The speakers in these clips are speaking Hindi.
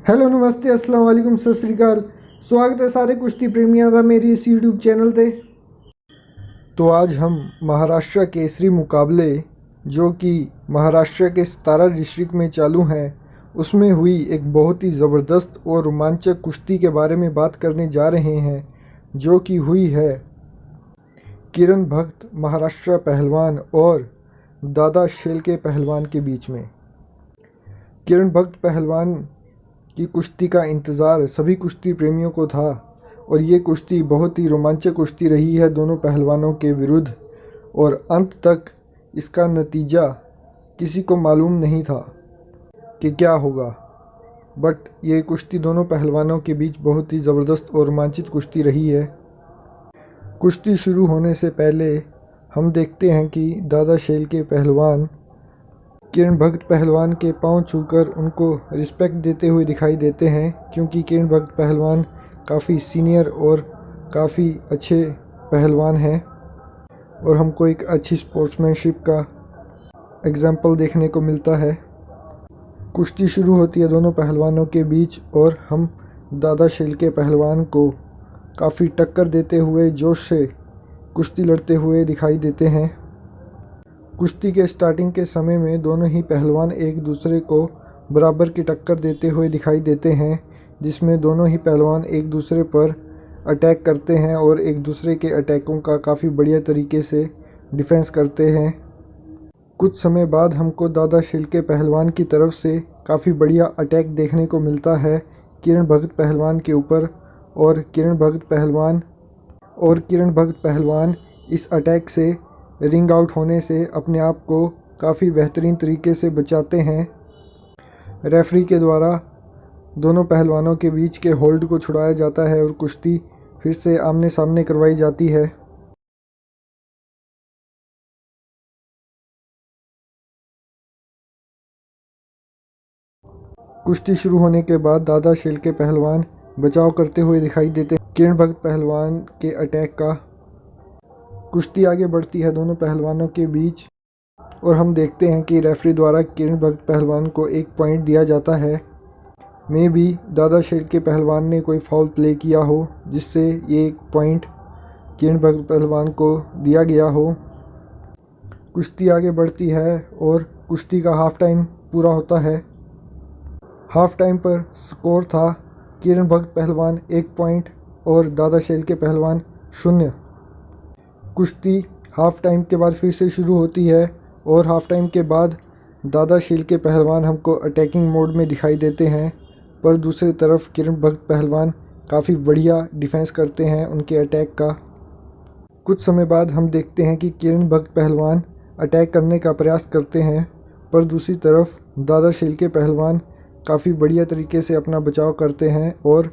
हेलो नमस्ते अस्सलाम वालेकुम सत श्री अकाल। स्वागत है सारे कुश्ती प्रेमियों का मेरी इस यूट्यूब चैनल पे। तो आज हम महाराष्ट्र केसरी मुकाबले जो कि महाराष्ट्र के 17 डिस्ट्रिक्ट में चालू हैं उसमें हुई एक बहुत ही ज़बरदस्त और रोमांचक कुश्ती के बारे में बात करने जा रहे हैं, जो कि हुई है किरण भक्त महाराष्ट्र पहलवान और दादा शेलके पहलवान के बीच में। किरण भक्त पहलवान की कुश्ती का इंतज़ार सभी कुश्ती प्रेमियों को था और ये कुश्ती बहुत ही रोमांचक कुश्ती रही है दोनों पहलवानों के विरुद्ध, और अंत तक इसका नतीजा किसी को मालूम नहीं था कि क्या होगा। बट ये कुश्ती दोनों पहलवानों के बीच बहुत ही ज़बरदस्त और रोमांचित कुश्ती रही है। कुश्ती शुरू होने से पहले हम देखते हैं कि दादा शेलके पहलवान किरण भक्त पहलवान के पांव छूकर उनको रिस्पेक्ट देते हुए दिखाई देते हैं, क्योंकि किरण भक्त पहलवान काफ़ी सीनियर और काफ़ी अच्छे पहलवान हैं और हमको एक अच्छी स्पोर्ट्समैनशिप का एग्जाम्पल देखने को मिलता है। कुश्ती शुरू होती है दोनों पहलवानों के बीच और हम दादा शेलके पहलवान को काफ़ी टक्कर देते हुए जोश से कुश्ती लड़ते हुए दिखाई देते हैं। कुश्ती के स्टार्टिंग के समय में दोनों ही पहलवान एक दूसरे को बराबर की टक्कर देते हुए दिखाई देते हैं, जिसमें दोनों ही पहलवान एक दूसरे पर अटैक करते हैं और एक दूसरे के अटैकों का काफ़ी बढ़िया तरीके से डिफेंस करते हैं। कुछ समय बाद हमको दादा शेलके पहलवान की तरफ से काफ़ी बढ़िया अटैक देखने को मिलता है किरण भक्त पहलवान के ऊपर, और किरण भक्त पहलवान इस अटैक से रिंग आउट होने से अपने आप को काफ़ी बेहतरीन तरीके से बचाते हैं। रेफरी के द्वारा दोनों पहलवानों के बीच के होल्ड को छुड़ाया जाता है और कुश्ती फिर से आमने सामने करवाई जाती है। कुश्ती शुरू होने के बाद दादा शेलके पहलवान बचाव करते हुए दिखाई देते हैं किरण भक्त पहलवान के अटैक का। कुश्ती आगे बढ़ती है दोनों पहलवानों के बीच और हम देखते हैं कि रेफरी द्वारा किरण भक्त पहलवान को एक पॉइंट दिया जाता है। मे भी दादा शेलके पहलवान ने कोई फाउल प्ले किया हो जिससे ये एक पॉइंट किरण भक्त पहलवान को दिया गया हो। कुश्ती आगे बढ़ती है और कुश्ती का हाफ टाइम पूरा होता है। हाफ टाइम पर स्कोर था किरण भक्त पहलवान 1 पॉइंट और दादा शेलके पहलवान 0। कुश्ती हाफ टाइम के बाद फिर से शुरू होती है और हाफ टाइम के बाद दादा शेलके पहलवान हमको अटैकिंग मोड में दिखाई देते हैं, पर दूसरी तरफ किरण भक्त पहलवान काफ़ी बढ़िया डिफेंस करते हैं उनके अटैक का। कुछ समय बाद हम देखते हैं कि किरण भक्त पहलवान अटैक करने का प्रयास करते हैं, पर दूसरी तरफ दादा शेलके पहलवान काफ़ी बढ़िया तरीके से अपना बचाव करते हैं और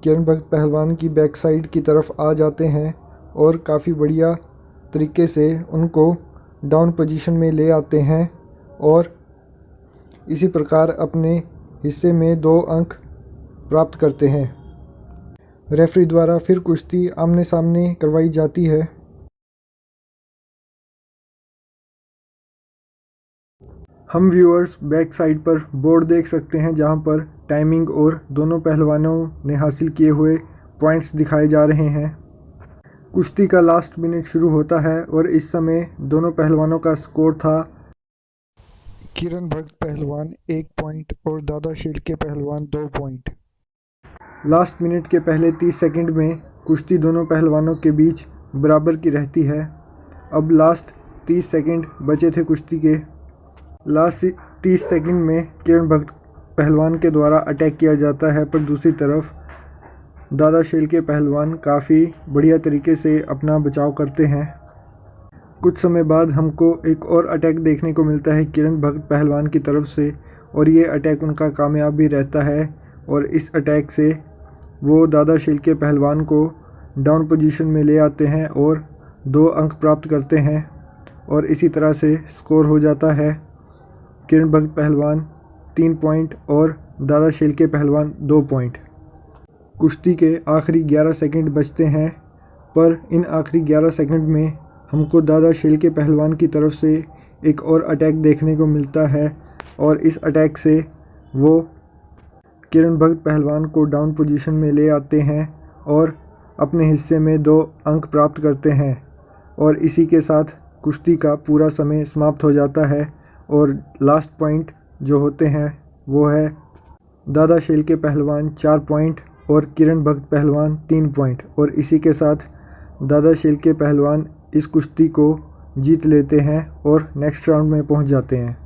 किरण भक्त पहलवान की बैक साइड की तरफ आ जाते हैं और काफ़ी बढ़िया तरीके से उनको डाउन पोजीशन में ले आते हैं और इसी प्रकार अपने हिस्से में 2 अंक प्राप्त करते हैं। रेफरी द्वारा फिर कुश्ती आमने सामने करवाई जाती है। हम व्यूअर्स बैक साइड पर बोर्ड देख सकते हैं जहां पर टाइमिंग और दोनों पहलवानों ने हासिल किए हुए पॉइंट्स दिखाए जा रहे हैं। कुश्ती का लास्ट मिनट शुरू होता है और इस समय दोनों पहलवानों का स्कोर था किरण भक्त पहलवान 1 पॉइंट और दादा शेलके पहलवान 2 पॉइंट। लास्ट मिनट के पहले 30 सेकंड में कुश्ती दोनों पहलवानों के बीच बराबर की रहती है। अब लास्ट 30 सेकंड बचे थे कुश्ती के। लास्ट 30 सेकंड में किरण भक्त पहलवान के द्वारा अटैक किया जाता है, पर दूसरी तरफ दादा शेलके पहलवान काफ़ी बढ़िया तरीके से अपना बचाव करते हैं। कुछ समय बाद हमको एक और अटैक देखने को मिलता है किरण भक्त पहलवान की तरफ से, और ये अटैक उनका कामयाब भी रहता है और इस अटैक से वो दादा शेलके पहलवान को डाउन पोजीशन में ले आते हैं और 2 अंक प्राप्त करते हैं और इसी तरह से स्कोर हो जाता है किरण भक्त पहलवान 3 पॉइंट और दादा शेलके पहलवान 2 पॉइंट। कुश्ती के आखिरी 11 सेकंड बचते हैं, पर इन आखिरी 11 सेकंड में हमको दादा शेलके पहलवान की तरफ से एक और अटैक देखने को मिलता है और इस अटैक से वो किरण भगत पहलवान को डाउन पोजीशन में ले आते हैं और अपने हिस्से में 2 अंक प्राप्त करते हैं और इसी के साथ कुश्ती का पूरा समय समाप्त हो जाता है। और लास्ट पॉइंट जो होते हैं वो है दादा शेलके पहलवान 4 पॉइंट और किरण भगत पहलवान 3 पॉइंट। और इसी के साथ दादा शेलके पहलवान इस कुश्ती को जीत लेते हैं और नेक्स्ट राउंड में पहुंच जाते हैं।